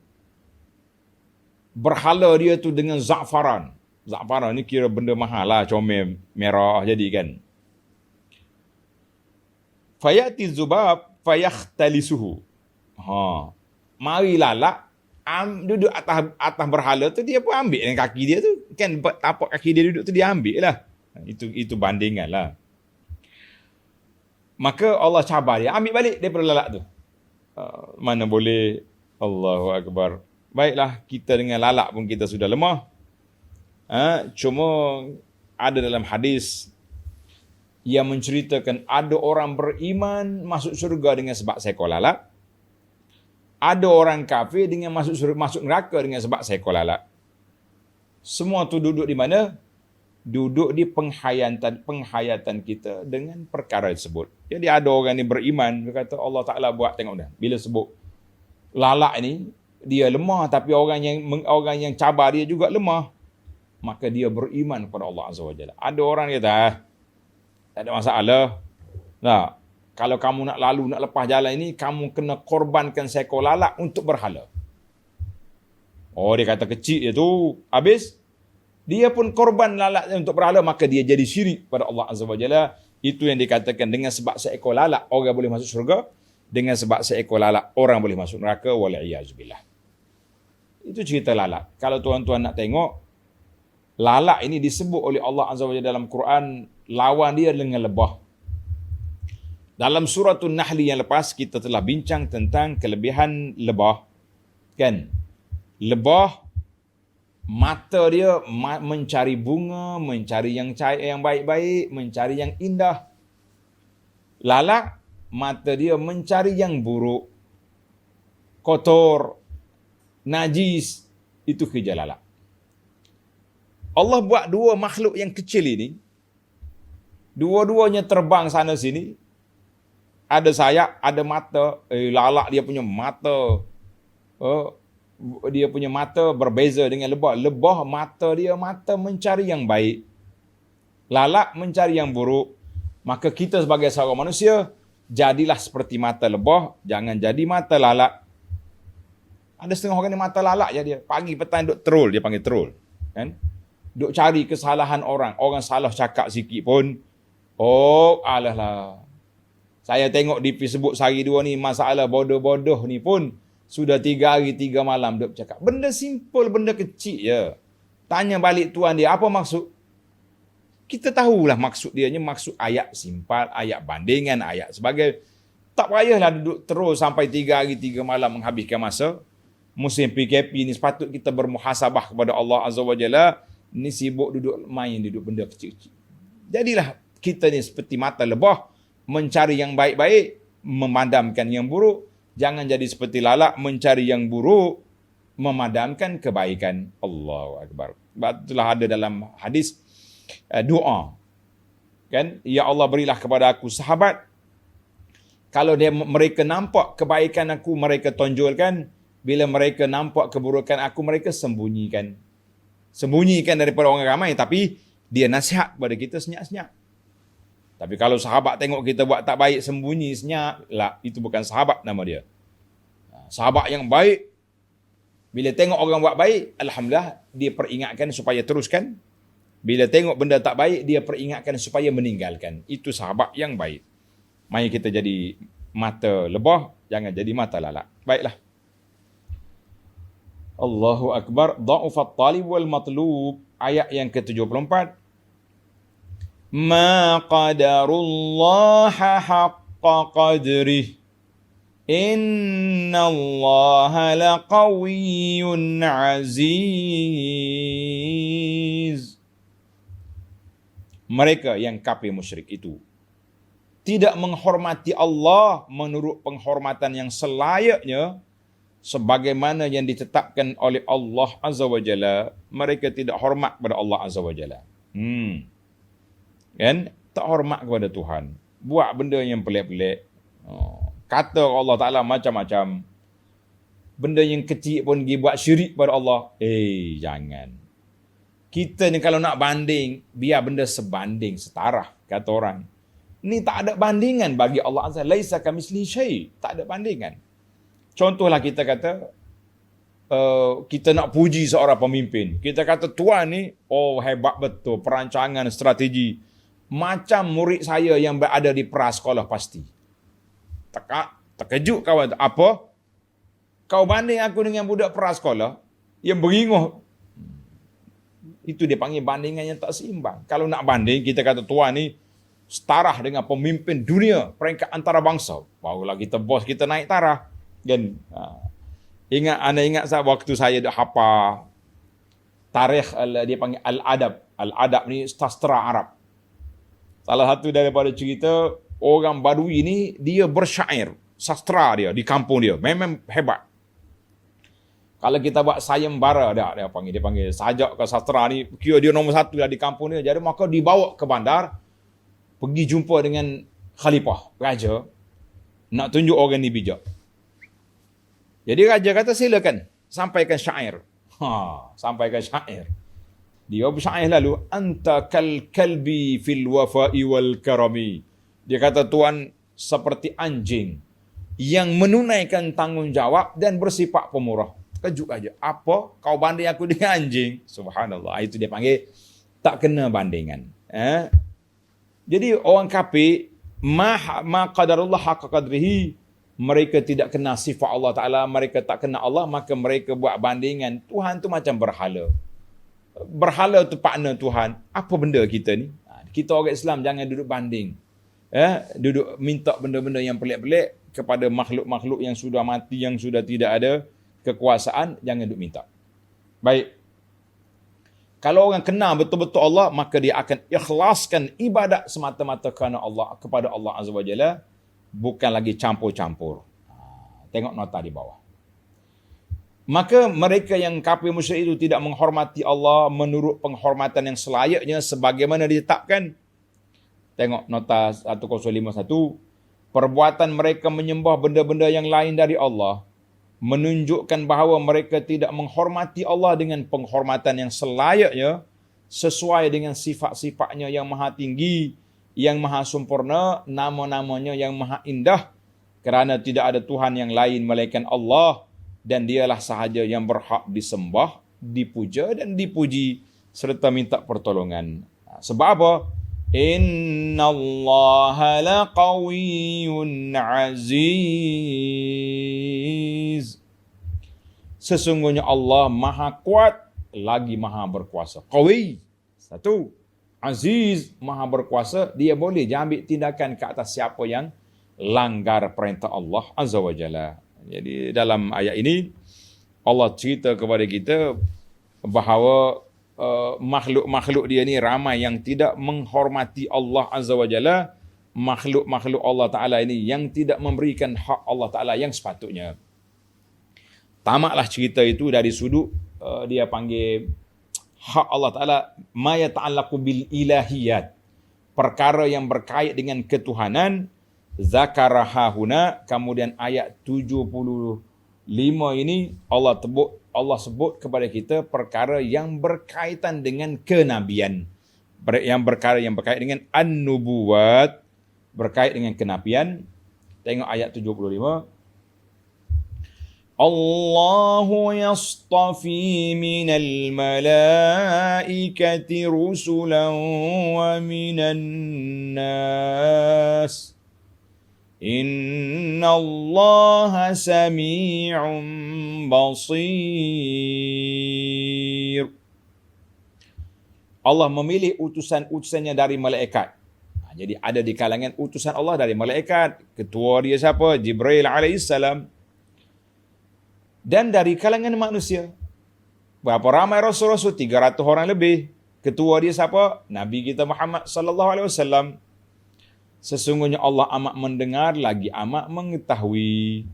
berhala dia tu dengan za'faran. Za'faran ni kira benda mahal lah, comel merah jadi kan. Fayati zubab, fayakhtalisuhu. Mari lalat duduk atas berhala tu, dia pun ambil dengan kaki dia tu. Kan tapak kaki dia duduk tu, dia ambil lah. Itu bandingan lah. Maka Allah cabar dia, ambil balik daripada lalat tu. Mana boleh. Allahu Akbar. Baiklah, kita dengan lalat pun kita sudah lemah. Cuma ada dalam hadis yang menceritakan ada orang beriman masuk syurga dengan sebab seekor lalat. Ada orang kafir dengan masuk neraka dengan sebab seekor lalat. Semua tu duduk di mana? Duduk di penghayatan kita dengan perkara tersebut. Jadi ada orang ni beriman, dia kata Allah Ta'ala buat, tengok dah. Bila sebut lalat ni, dia lemah, tapi orang yang cabar dia juga lemah. Maka dia beriman kepada Allah Azza wa Jalla. Ada orang kata, tak ada masalah. Nah, kalau kamu nak lalu, nak lepas jalan ini, kamu kena korbankan seekor lalat untuk berhala. Oh, dia kata kecil dia tu. Habis, dia pun korban lalat untuk berhala, maka dia jadi syirik pada Allah Azza wa Jalla. Itu yang dikatakan dengan sebab seekor lalat, orang boleh masuk syurga. Dengan sebab seekor lalat, orang boleh masuk neraka. Wal'iyazubillah. Itu cerita lalat. Kalau tuan-tuan nak tengok, lalat ini disebut oleh Allah Azza wa Jalla dalam Quran, lawan dia dengan lebah. Dalam suratul Nahl yang lepas, kita telah bincang tentang kelebihan lebah. Kan? Lebah, mata dia mencari bunga, mencari yang baik-baik, mencari yang indah. Lalat, mata dia mencari yang buruk, kotor, najis. Itu kerja lalat. Allah buat dua makhluk yang kecil ini, dua-duanya terbang sana sini, ada sayap, ada mata. Lalat dia punya mata, berbeza dengan lebah. Lebah mata dia mata mencari yang baik, lalat mencari yang buruk. Maka kita sebagai seorang manusia, jadilah seperti mata lebah, jangan jadi mata lalat. Ada setengah orang ni mata lalat je dia. Pagi petang duk troll, dia panggil troll. Kan? Duk cari kesalahan orang. Orang salah cakap sikit pun, alah lah. Saya tengok di Facebook sehari dua ni, masalah bodoh-bodoh ni pun sudah 3 hari 3 malam duk cakap. Benda simple, benda kecil je. Tanya balik tuan dia, apa maksud? Kita tahulah maksud dia, maksud ayat simpal, ayat bandingan, ayat sebagai. Tak payahlah duduk terus sampai 3 hari 3 malam menghabiskan masa. Musim PKP ni sepatut kita bermuhasabah kepada Allah Azza wa Jalla. Ni sibuk duduk main, duduk benda kecil-kecil. Jadilah kita ni seperti mata lebah, mencari yang baik-baik, memadamkan yang buruk. Jangan jadi seperti lalat, mencari yang buruk, memadamkan kebaikan. Allahu Akbar. Itulah ada dalam hadis doa. Kan? Ya Allah, berilah kepada aku sahabat. Kalau mereka nampak kebaikan aku, mereka tonjolkan. Bila mereka nampak keburukan aku, mereka sembunyikan. Sembunyikan daripada orang ramai, tapi dia nasihat kepada kita senyap-senyap. Tapi kalau sahabat tengok kita buat tak baik, sembunyi, senyap, lah, itu bukan sahabat nama dia. Sahabat yang baik, bila tengok orang buat baik, alhamdulillah, dia peringatkan supaya teruskan. Bila tengok benda tak baik, dia peringatkan supaya meninggalkan. Itu sahabat yang baik. Mari kita jadi mata lebah, jangan jadi mata lalat. Baiklah. Allahu Akbar. Dha'ufat talib wal matlub. Ayat yang ke-74. Ma qadarullaha haqqa qadrih. Inna allaha laqawiyyun aziz. Mereka yang kafir musyrik itu tidak menghormati Allah menurut penghormatan yang selayaknya sebagaimana yang ditetapkan oleh Allah Azza wa Jalla. Mereka tidak hormat kepada Allah Azza wa Jalla. Kan? Tak hormat kepada Tuhan. Buat benda yang pelik-pelik. Kata Allah Ta'ala macam-macam. Benda yang kecil pun pergi buat syirik pada Allah. Jangan. Kita ni kalau nak banding, biar benda sebanding, setaraf, kata orang. Ni tak ada bandingan bagi Allah Azza. Laisa kamitslihi syai'. Tak ada bandingan. Contohlah kita kata, kita nak puji seorang pemimpin. Kita kata tuan ni, hebat betul, perancangan, strategi. Macam murid saya yang berada di prasekolah pasti. Terkejut kawan tu. Apa? Kau banding aku dengan budak prasekolah yang beringuh. Itu dia panggil bandingan yang tak seimbang. Kalau nak banding, kita kata tuan ni setara dengan pemimpin dunia, peringkat antarabangsa. Barulah kita bos kita naik taraf. Kan? Anda ingat waktu saya dah hafal tarikh, dia panggil Al-Adab. Al-Adab ni sastra Arab. Salah satu daripada cerita, orang Badui ni dia bersyair. Sastra dia di kampung dia. Memang hebat. Kalau kita buat sayembara, dia panggil sajak ke sastra ni, kira dia nombor satu lah di kampung dia. Jadi maka dibawa ke bandar, pergi jumpa dengan khalifah, raja, nak tunjuk orang ni bijak. Jadi raja kata silakan, sampaikan syair. Sampaikan syair. Dia bersyair lalu, anta kal kalbi fil wafa'i wal karami. Dia kata tuan seperti anjing yang menunaikan tanggungjawab dan bersifat pemurah. Kejut aja. Apa? Kau banding aku dengan anjing? Subhanallah. Itu dia panggil tak kena bandingan. Jadi orang kafir, ma qadarullah haqqa qadrihi, mereka tidak kena sifat Allah Ta'ala, mereka tak kena Allah, maka mereka buat bandingan. Tuhan tu macam berhala. Berhala tu partner Tuhan. Apa benda kita ni? Kita orang Islam jangan duduk banding. Duduk minta benda-benda yang pelik-pelik kepada makhluk-makhluk yang sudah mati, yang sudah tidak ada kekuasaan, jangan duk minta. Baik. Kalau orang kenal betul-betul Allah, maka dia akan ikhlaskan ibadat semata-mata kerana Allah, kepada Allah Azza wa Jalla, bukan lagi campur-campur. Tengok nota di bawah. Maka mereka yang kafir musyrik itu tidak menghormati Allah menurut penghormatan yang selayaknya sebagaimana ditetapkan. Tengok nota 1051. Perbuatan mereka menyembah benda-benda yang lain dari Allah menunjukkan bahawa mereka tidak menghormati Allah dengan penghormatan yang selayaknya sesuai dengan sifat-sifatnya yang maha tinggi, yang maha sempurna, nama-namanya yang maha indah, kerana tidak ada Tuhan yang lain melainkan Allah, dan dialah sahaja yang berhak disembah, dipuja dan dipuji serta minta pertolongan. Sebab apa? Innallaha laqawiyyun aziz. Sesungguhnya Allah maha kuat lagi maha berkuasa. Qawi, satu. Aziz, maha berkuasa. Dia boleh ambil tindakan ke atas siapa yang langgar perintah Allah Azza wa Jalla. Jadi dalam ayat ini Allah cerita kepada kita bahawa makhluk-makhluk dia ni ramai yang tidak menghormati Allah Azza wa Jalla. Makhluk-makhluk Allah Ta'ala ini yang tidak memberikan hak Allah Ta'ala yang sepatutnya. Tamaklah cerita itu dari sudut dia panggil hak Allah Ta'ala ma yata'allaqu bil ilahiyat, perkara yang berkait dengan ketuhanan. Zakaraha huna, kemudian ayat 75 ini Allah sebut kepada kita perkara yang berkaitan dengan kenabian, yang berkaitan dengan an-nubuwat, berkait dengan kenabian. Tengok ayat 75. Allahu yastafi minal malaikati rusulan wa minan nas. Inna Allah sami'un basir. Allah memilih utusan-utusannya dari malaikat. Jadi ada di kalangan utusan Allah dari malaikat. Ketua dia siapa? Jibril alaihissalam. Dan dari kalangan manusia. Berapa ramai rasul-rasul? 300 orang lebih. Ketua dia siapa? Nabi kita Muhammad sallallahu alaihi wasallam. Sesungguhnya Allah amat mendengar lagi amat mengetahui.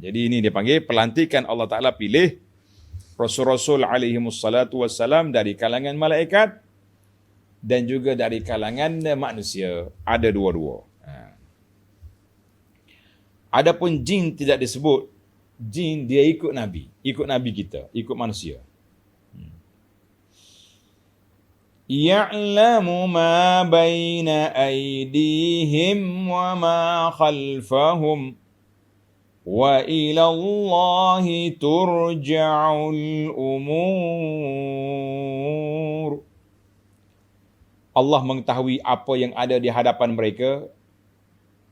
Jadi ini dia panggil pelantikan Allah Ta'ala pilih Rasul-Rasul alaihimussalatu wassalam dari kalangan malaikat dan juga dari kalangan manusia. Ada dua-dua. Adapun jin tidak disebut. Jin dia ikut Nabi. Ikut Nabi kita. Ikut manusia. Ya'lamu ma baina aydihim wa ma khalfahum wa ila Allahi turja'ul umur. Allah mengetahui apa yang ada di hadapan mereka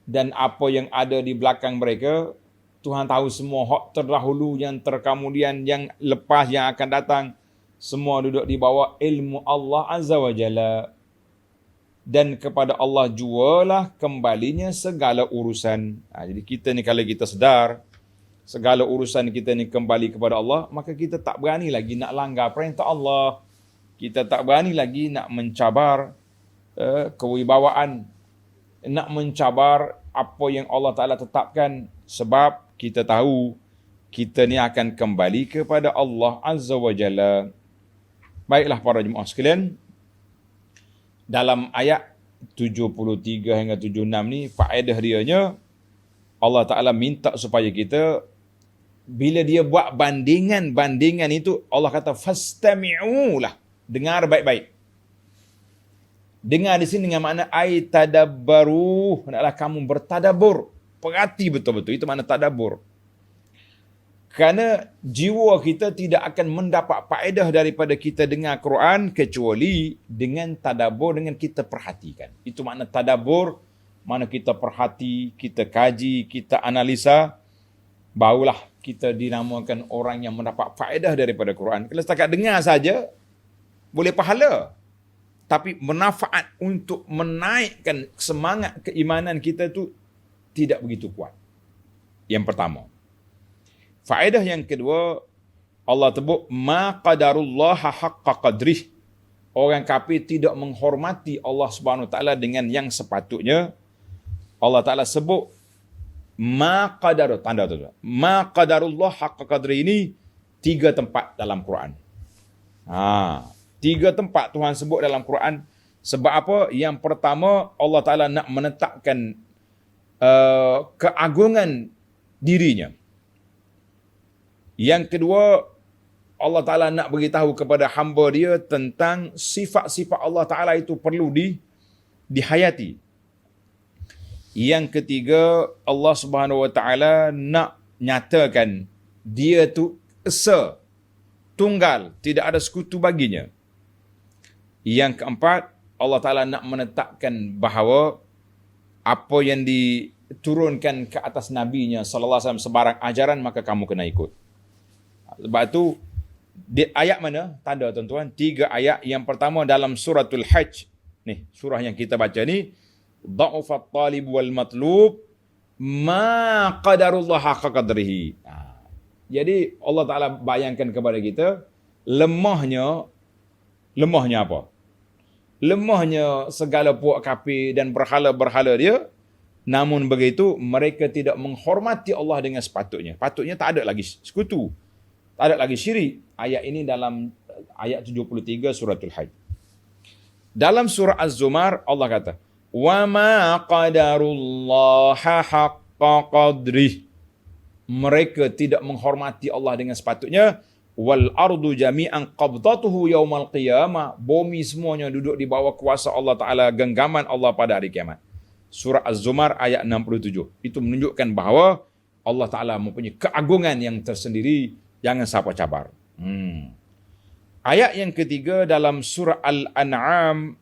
dan apa yang ada di belakang mereka, Tuhan tahu semua. Hak terdahulu, yang terkemudian, yang lepas, yang akan datang, semua duduk di bawah ilmu Allah Azza wa Jalla. Dan kepada Allah jualah kembalinya segala urusan. Jadi kita ni kalau kita sedar, segala urusan kita ni kembali kepada Allah, maka kita tak berani lagi nak langgar perintah Allah. Kita tak berani lagi nak mencabar kewibawaan, nak mencabar apa yang Allah Ta'ala tetapkan. Sebab kita tahu kita ni akan kembali kepada Allah Azza wa Jalla. Baiklah para jemaah sekalian, dalam ayat 73 hingga 76 ni, faedah dianya, Allah Ta'ala minta supaya kita, bila dia buat bandingan itu, Allah kata, fastami'ulah, dengar baik-baik. Dengar di sini dengan makna, ay tadabbaru, hendaklah kamu bertadabur, perhati betul-betul, itu makna tadabur. Kerana jiwa kita tidak akan mendapat faedah daripada kita dengar Quran kecuali dengan tadabbur, dengan kita perhatikan. Itu makna tadabbur, mana kita perhati, kita kaji, kita analisa, barulah kita dinamakan orang yang mendapat faedah daripada Quran. Kalau setakat dengar saja, boleh pahala. Tapi manfaat untuk menaikkan semangat keimanan kita tu tidak begitu kuat. Yang pertama. Faedah yang kedua, Allah sebut ma qadarullah haqqa qadrih. Orang kafir tidak menghormati Allah Subhanahu Wa Taala dengan yang sepatutnya. Allah Taala sebut ma qadar, tanda tu. Ma qadarullah haqqa qadrih ini 3 tempat dalam Quran. 3 tempat Tuhan sebut dalam Quran. Sebab apa? Yang pertama, Allah Taala nak menetapkan keagungan dirinya. Yang kedua, Allah Ta'ala nak beritahu kepada hamba dia tentang sifat-sifat Allah Ta'ala itu perlu dihayati. Yang ketiga, Allah Subhanahu Wa Ta'ala nak nyatakan dia tu esa, tunggal, tidak ada sekutu baginya. Yang keempat, Allah Ta'ala nak menetapkan bahawa apa yang diturunkan ke atas Nabi-Nya sallallahu alaihi wasallam sebarang ajaran, maka kamu kena ikut. Sebab itu, di ayat mana? Tanda tuan-tuan, 3 ayat. Yang pertama dalam suratul Hajj. Ni, surah yang kita baca ni. Dha'ufat talib wal matlub ma qadarullah haqqa qadrihi. Jadi Allah Ta'ala bayangkan kepada kita, lemahnya apa? Lemahnya segala puak kafir dan berhala-berhala dia. Namun begitu, mereka tidak menghormati Allah dengan sepatutnya. Patutnya tak ada lagi sekutu. Tak ada lagi syirik. Ayat ini dalam ayat 73 suratul Hajj. Dalam surah Az-Zumar, Allah kata, wa ma qadarullaha haqqa qadrih. Mereka tidak menghormati Allah dengan sepatutnya. Wal ardu jami'an qabdatuhu yaumal qiyamah. Bumi semuanya duduk di bawah kuasa Allah Ta'ala, genggaman Allah pada hari kiamat. Surah Az-Zumar ayat 67. Itu menunjukkan bahawa Allah Ta'ala mempunyai keagungan yang tersendiri. Jangan siapa cabar. Ayat yang ketiga dalam surah Al-An'am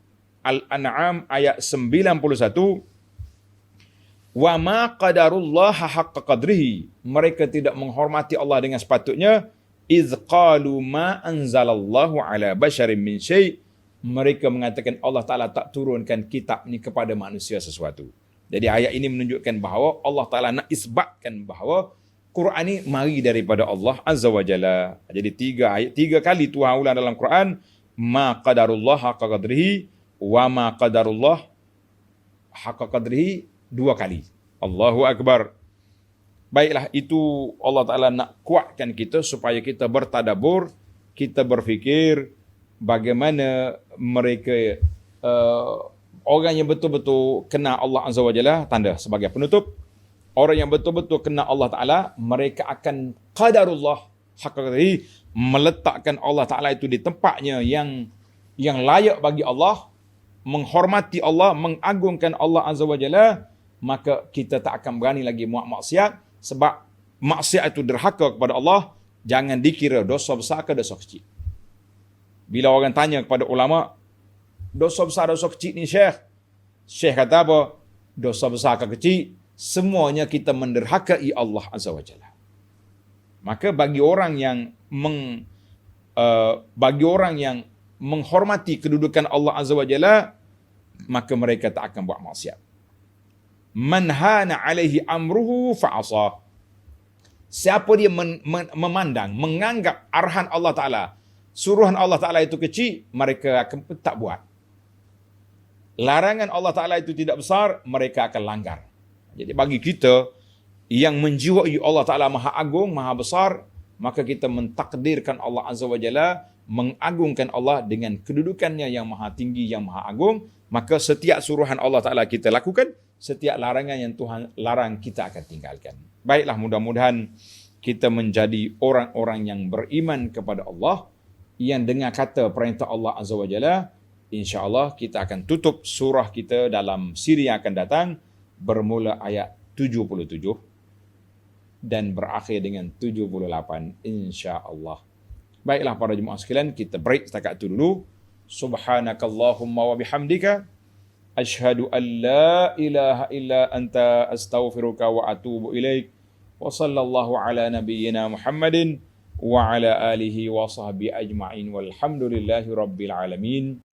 ayat 91. Wa ma qadarullaha haqqa qadrihi. Mereka tidak menghormati Allah dengan sepatutnya. Iz qalu ma anzalallahu ala basharin min syai'. Mereka mengatakan Allah Ta'ala tak turunkan kitab ni kepada manusia sesuatu. Jadi ayat ini menunjukkan bahawa Allah Ta'ala nak isbatkan bahawa Quran ni mari daripada Allah Azza wa Jalla. Jadi 3 kali Tuhan ulang dalam Quran, ma qadarullah haqqa qadrihi wa ma qadarullah haqqa qadrihi 2 kali. Allahu Akbar. Baiklah, itu Allah Ta'ala nak kuatkan kita supaya kita bertadabur, kita berfikir bagaimana mereka orang yang betul-betul kenal Allah Azza wa Jalla. Tanda sebagai penutup, orang yang betul-betul kenal Allah Ta'ala, mereka akan qadarullah haqqa qadrihi, meletakkan Allah Ta'ala itu di tempatnya yang layak bagi Allah, menghormati Allah, mengagungkan Allah Azza wa Jalla. Maka kita tak akan berani lagi buat maksiat, sebab maksiat itu derhaka kepada Allah. Jangan dikira dosa besar ke dosa kecil. Bila orang tanya kepada ulama, dosa besar, dosa kecil ni Syekh kata apa? dosa besar ke kecil, semuanya kita menderhakai Allah Azza wa Jalla. Maka bagi orang yang menghormati kedudukan Allah Azza wa Jalla, maka mereka tak akan buat maksiat. Man hana alaihi amruhu fa'asa. Siapa dia memandang, menganggap arahan Allah Ta'ala, suruhan Allah Ta'ala itu kecil, mereka akan tak buat. Larangan Allah Ta'ala itu tidak besar, mereka akan langgar. Jadi bagi kita yang menjiwai Allah Ta'ala Maha Agung, Maha Besar, maka kita mentakdirkan Allah Azza wa Jalla, mengagungkan Allah dengan kedudukannya yang Maha Tinggi, yang Maha Agung. Maka setiap suruhan Allah Ta'ala kita lakukan, setiap larangan yang Tuhan larang kita akan tinggalkan. Baiklah, mudah-mudahan kita menjadi orang-orang yang beriman kepada Allah, yang dengar kata perintah Allah Azza wa Jalla. InsyaAllah kita akan tutup surah kita dalam siri yang akan datang, bermula ayat 77 dan berakhir dengan 78 insyaAllah. Baiklah para jemaah sekalian, kita break setakat itu dulu. Subhanakallahumma wa bihamdika asyhadu an la ilaha illa anta astaghfiruka wa atubu ilaik. Wa sallallahu ala nabiyyina Muhammadin wa ala alihi wa sahbihi ajma'in walhamdulillahi rabbil alamin.